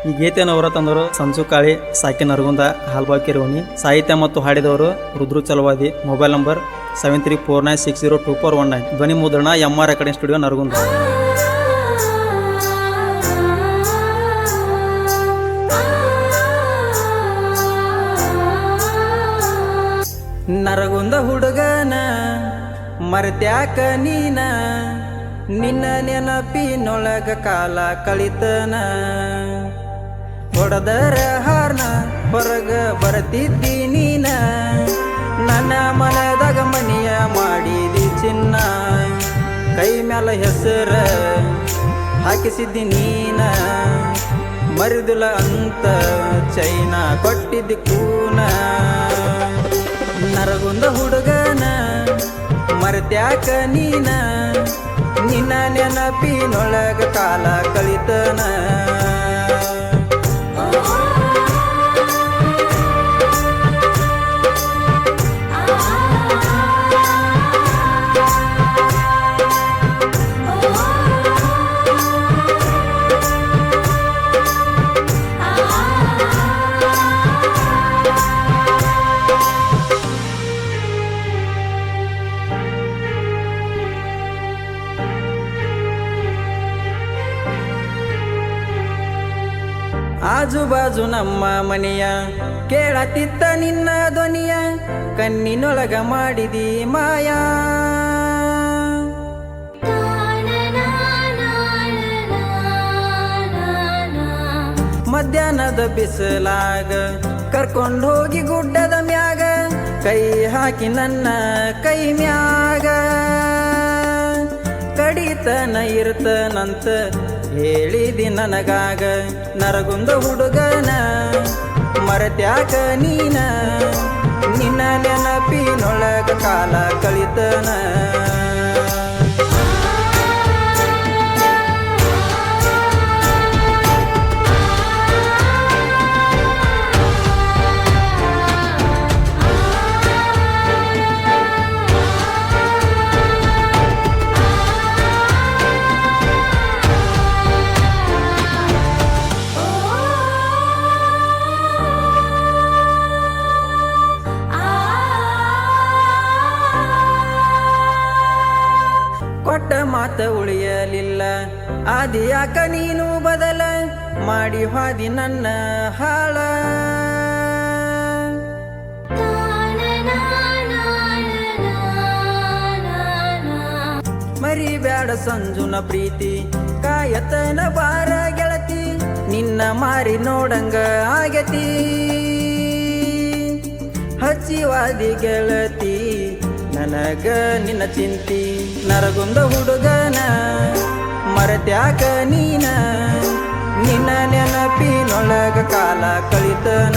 ಈ ಗೀತೆಯನ್ನು ಹೊರ ತಂದವರು ಸಂಜು ಕಾಳಿ, ಸಾಕಿ ನರಗುಂದ, ಹಾಲ್ಬಾವ್ ಕೆರವಣಿ. ಸಾಹಿತ್ಯ ಮತ್ತು ಹಾಡಿದವರು ರುದ್ರು ಚಲವಾದಿ. Mobile number 7349602419. ಧ್ವನಿ ಮುದ್ರಣ MR recording studio Naragund. Naragund ಹುಡುಗನ ಮರ್ತ್ಯಾಕ ನೀನ, ನಿನ್ನ ನೆನಪಿನೊಳಗ ಕಾಲ ಕಳಿತನ. ಹೊಡೆದರ ಹಾರ್ನ ಹೊರಗ ಬರ್ತಿದ್ದಿ ನೀನ, ನನ್ನ ಮನದಾಗ ಮನಿಯ ಮಾಡಿದಿ ಚಿನ್ನ. ಕೈ ಮ್ಯಾಲ ಹೆಸರ ಹಾಕಿಸಿದ್ದಿ ನೀನ, ಮರಿದುಲ ಅಂತ ಚೈನ ಕೊಟ್ಟಿದ್ದಿ ಕೂನ. ನರಗುಂದ ಹುಡುಗನ ಮರ್ತ್ಯಾಕ ನೀನ, ನಿನ್ನ ನೆನಪಿನೊಳಗ ಕಾಲ ಕಳಿತನ. ಆಜು ಬಾಜು ನಮ್ಮ ಮನೆಯ ಕೇಳತಿತ್ತ ನಿನ್ನ ಧ್ವನಿಯ, ಕಣ್ಣಿನೊಳಗ ಮಾಡಿದಿ ಮಾಯಾ. ಮಧ್ಯಾಹ್ನದ ಬಿಸಿಲಾಗ ಕರ್ಕೊಂಡು ಹೋಗಿ ಗುಡ್ಡದ ಮ್ಯಾಗ, ಕೈ ಹಾಕಿ ನನ್ನ ಕೈ ಮ್ಯಾಗ. ಕಡಿತನ ಇರ್ತನಂತ ಹೇಳಿದಿ ನನಗಾಗ, ನರಗುಂದ ಹುಡುಗನ ಮರತ್ಯಾಕ ನೀನ, ನಿನ್ನ ನೆನಪಿನೊಳಗ ಕಾಲ ಕಳಿತನ. ಕೊಟ್ಟ ಮಾತ ಉಳಿಯಲಿಲ್ಲ, ಆದಿಯಾಕ ನೀನು ಬದಲ ಮಾಡಿ ಹಾದಿ ನನ್ನ ಹಾಳ. ಮರಿಬ್ಯಾಡ ಸಂಜುನ ಪ್ರೀತಿ, ಕಾಯತನ ಬಾರ ಗೆಳತಿ, ನಿನ್ನ ಮಾರಿ ನೋಡಂಗ ಆಗತಿ. ಹಚ್ಚಿವಾದಿ ಗೆಳತಿ ನನಗ ನಿನ್ನ ಚಿಂತಿ, ನರಗುಂದ ಹುಡುಗನ ಮರತ್ಯಾಕ ನೀನ, ನಿನ್ನ ನೆನಪಿನೊಳಗ ಕಾಲ ಕಳಿತನ.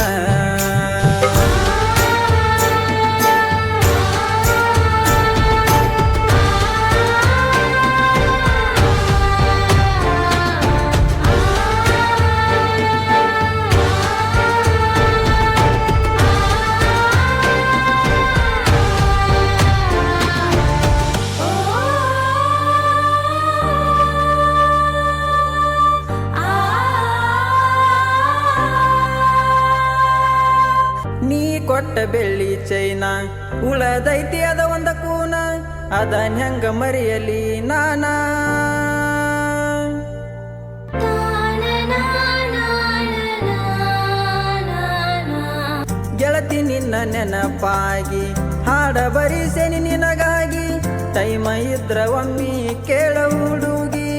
ಕೊಟ್ಟ ಬೆಳ್ಳಿ ಚೈನ ಉಳದೈತಿ ಅದ ಒಂದ ಕೂನ, ಅದ ಹೆಂಗ ಮರೆಯಲಿ ನಾನ. ಗೆಳತಿ ನಿನ್ನ ನೆನಪಾಗಿ ಹಾಡ ಬರಿಸೆನಿ ನಿನಗಾಗಿ, ಟೈಮ ಇದ್ರ ಒಮ್ಮಿ ಕೇಳ ಹುಡುಗಿ.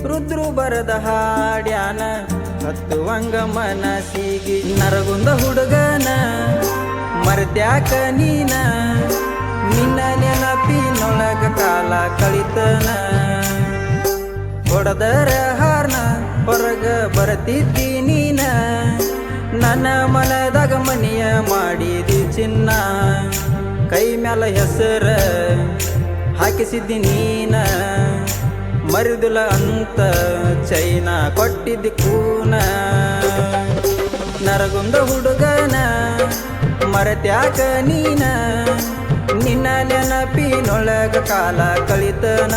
ರುದ್ರು ಬರದ ಹಾಡ್ಯಾನ ಹತ್ತುವಂಗ ಮನಸಿಗಿ, ನರಗುಂದ ಹುಡುಗನ ಮರ್ತ್ಯಾಕ ನೀನ, ನಿನ್ನ ನೆನಪಿನೊಳಗ ಕಾಲ ಕಳಿತನ. ಹೊಡೆದರ ಹಾರ್ನ ಹೊರಗ ಬರ್ತಿದ್ದಿ ನೀನ, ನನ್ನ ಮನದಾಗ ಮನಿಯ ಮಾಡಿದಿ ಚಿನ್ನ. ಕೈ ಮ್ಯಾಲ ಹೆಸರ ಹಾಕಿಸಿದ್ದಿ ನೀನ, ಮರಿದುಲ ಅಂತ ಚೈನ ಕೊಟ್ಟಿದ್ದಿ ಕೂನ. ನರಗುಂದ ಹುಡುಗನ ಮರತ್ಯಾಕ ನೀನ, ನಿನ್ನ ನೆನಪಿನೊಳಗ ಕಾಲ ಕಳಿತನ.